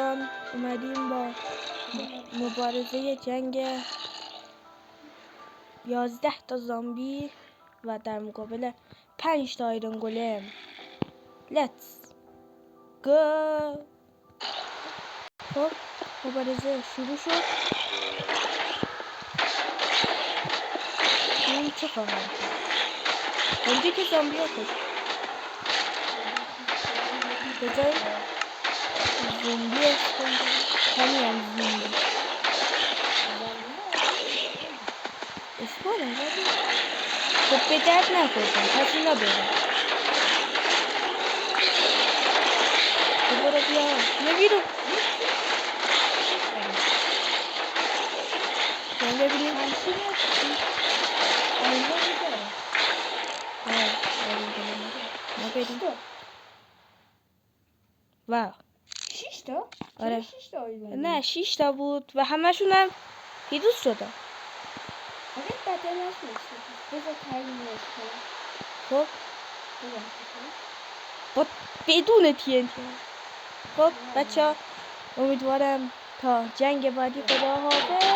دوستان اومدیم با مبارزه جنگ 11 تا زامبی و در مقابل 5 تا آیرون گولم. لیتس گو. خب مبارزه شروع شد. این چه خواهد کرد؟ اونجا که زامبی ها کشت بذار زومبی اسکن همین هم زومبی اسپانم ولی خب به درد نخوردن پس اینا برن. برو بیا بیرون. ببینیم واو 6 تا؟ آره 6 تا نه 6 تا بود و همشون هم پیروز شدن. فقط بدل نشد. بذار تعیینش کنم. خب با بدون TNT. خب بچه ها امیدوارم تا جنگ بعدی خداحافظ.